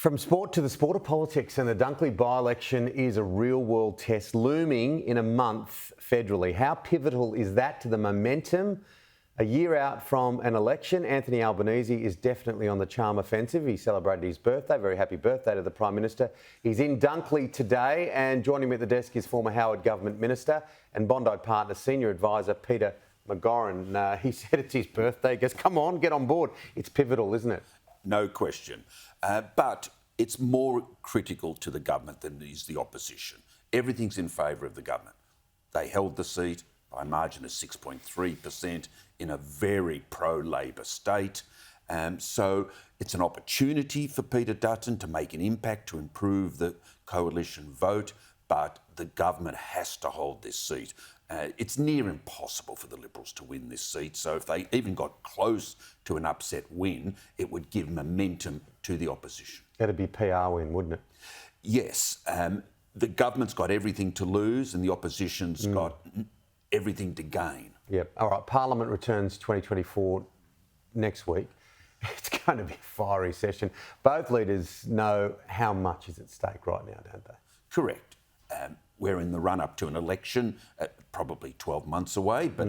From sport to the sport of politics, and the Dunley by-election is a real-world test looming in a month federally. How pivotal is that to the momentum? A year out from an election, Anthony Albanese is definitely on the charm offensive. He celebrated his birthday. Very happy birthday to the Prime Minister. He's in Dunley today, and joining me at the desk is former Howard Government Minister and Bondi Partner Senior Advisor Peter McGauran. He said it's his birthday. He goes, come on, get on board. It's pivotal, isn't it? No question. But it's more critical to the government than is the opposition. Everything's in favour of the government. They held the seat by a margin of 6.3% in a very pro-Labor state. So it's an opportunity for Peter Dutton to make an impact, to improve the coalition vote, but the government has to hold this seat. It's near impossible for the Liberals to win this seat, so if they even got close to an upset win, it would give momentum to the opposition. That'd be a PR win, wouldn't it? Yes. The government's got everything to lose and the opposition's got everything to gain. Yep. All right, Parliament returns 2024 next week. It's going to be a fiery session. Both leaders know how much is at stake right now, don't they? Correct. We're in the run-up to an election, probably 12 months away, but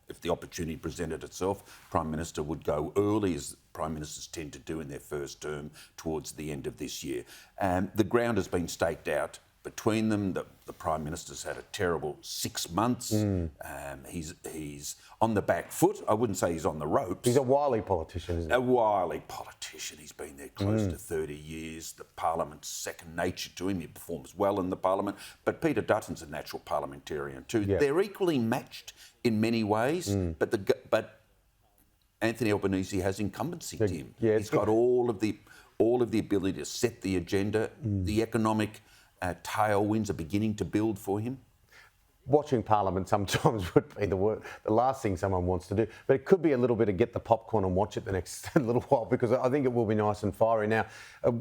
if the opportunity presented itself, Prime Minister would go early, as Prime Ministers tend to do in their first term, towards the end of this year. The ground has been staked out between them. The Prime Minister's had a terrible 6 months. He's on the back foot. I wouldn't say he's on the ropes. He's a wily politician, isn't he? A wily politician. He's been there close to 30 years. The Parliament's second nature to him. He performs well in the Parliament. But Peter Dutton's a natural parliamentarian too. Yeah. They're equally matched in many ways, but Anthony Albanese has incumbency to him. Yeah, he's got all of the ability to set the agenda. The economic tailwinds are beginning to build for him. Watching Parliament sometimes would be the last thing someone wants to do. But it could be a little bit of get the popcorn and watch it the next little while, because I think it will be nice and fiery. Now,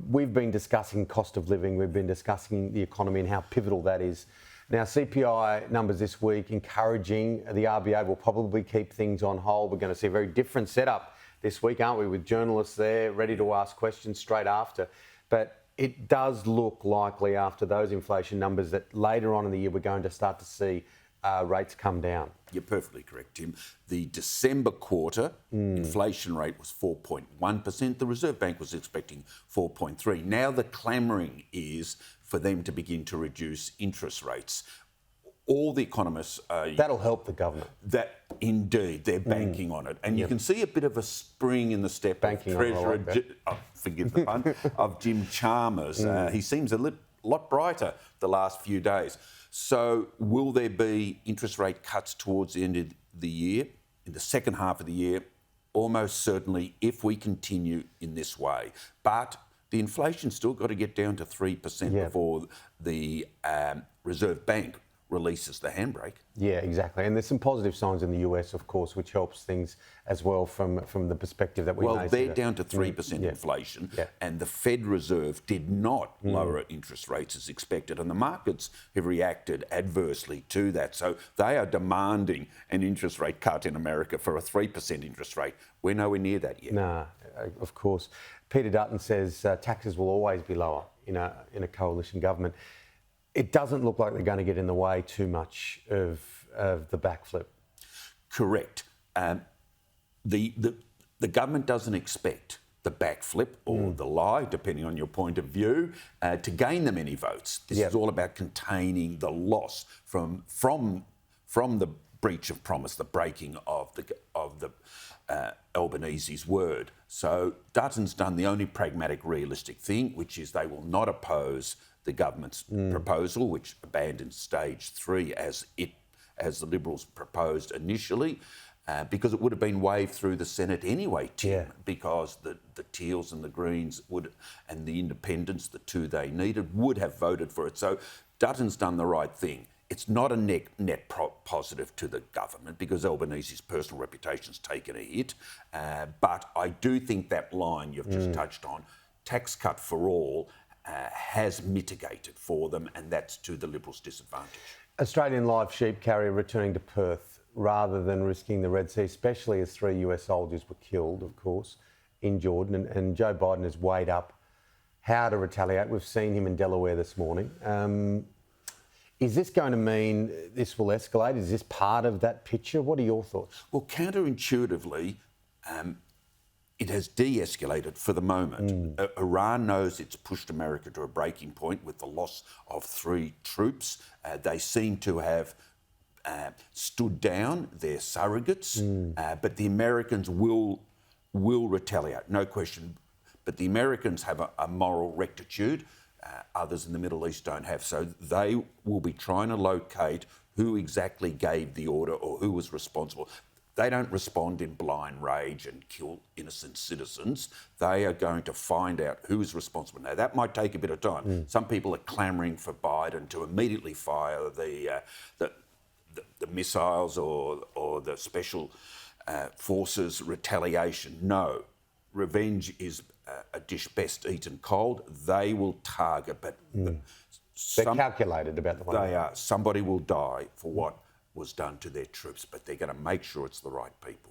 we've been discussing cost of living. We've been discussing the economy and how pivotal that is. Now, CPI numbers this week encouraging. The RBA will probably keep things on hold. We're going to see a very different setup this week, aren't we, with journalists there ready to ask questions straight after. But it does look likely after those inflation numbers that later on in the year we're going to start to see rates come down. You're perfectly correct, Tim. The December quarter inflation rate was 4.1%. The Reserve Bank was expecting 4.3%. Now the clamouring is for them to begin to reduce interest rates. All the economists that'll help the government. That indeed, they're banking on it, and you can see a bit of a spring in the step banking of Treasurer, forgive the pun, of Jim Chalmers. He seems a lot brighter the last few days. So, will there be interest rate cuts towards the end of the year, in the second half of the year? Almost certainly, if we continue in this way. But the inflation's still got to get down to 3% before the Reserve Bank releases the handbrake. Yeah, exactly. And there's some positive signs in the US, of course, which helps things as well from the perspective that we may see. Well, they're down to 3% inflation, and the Fed Reserve did not lower interest rates as expected, and the markets have reacted adversely to that. So they are demanding an interest rate cut in America for a 3% interest rate. We're nowhere near that yet. No, of course. Peter Dutton says taxes will always be lower in a coalition government. It doesn't look like they're going to get in the way too much of the backflip. Correct. The government doesn't expect the backflip or the lie, depending on your point of view, to gain them any votes. This is all about containing the loss from the breach of promise, the breaking of the Albanese's word. So Dutton's done the only pragmatic, realistic thing, which is they will not oppose the government's proposal, which abandoned stage 3 as the Liberals proposed initially, because it would have been waved through the Senate anyway, Tim, because the Teals and the Greens and the Independents, the two they needed, would have voted for it. So Dutton's done the right thing. It's not a net positive to the government because Albanese's personal reputation's taken a hit. But I do think that line you've just touched on, tax cut for all, has mitigated for them, and that's to the Liberals' disadvantage. Australian live sheep carrier returning to Perth rather than risking the Red Sea, especially as 3 US soldiers were killed, of course, in Jordan. And Joe Biden has weighed up how to retaliate. We've seen him in Delaware this morning. Is this going to mean this will escalate? Is this part of that picture? What are your thoughts? Well, counterintuitively, it has de-escalated for the moment. Iran knows it's pushed America to a breaking point with the loss of 3 troops. They seem to have stood down their surrogates, but the Americans will retaliate, no question. But the Americans have a moral rectitude. Others in the Middle East don't have. So they will be trying to locate who exactly gave the order or who was responsible. They don't respond in blind rage and kill innocent citizens. They are going to find out who is responsible. Now, that might take a bit of time. Some people are clamouring for Biden to immediately fire the missiles or the special forces retaliation. No. Revenge is a dish best eaten cold. They will target, but They're calculated about the one. they are. Somebody will die for what was done to their troops, but they're going to make sure it's the right people.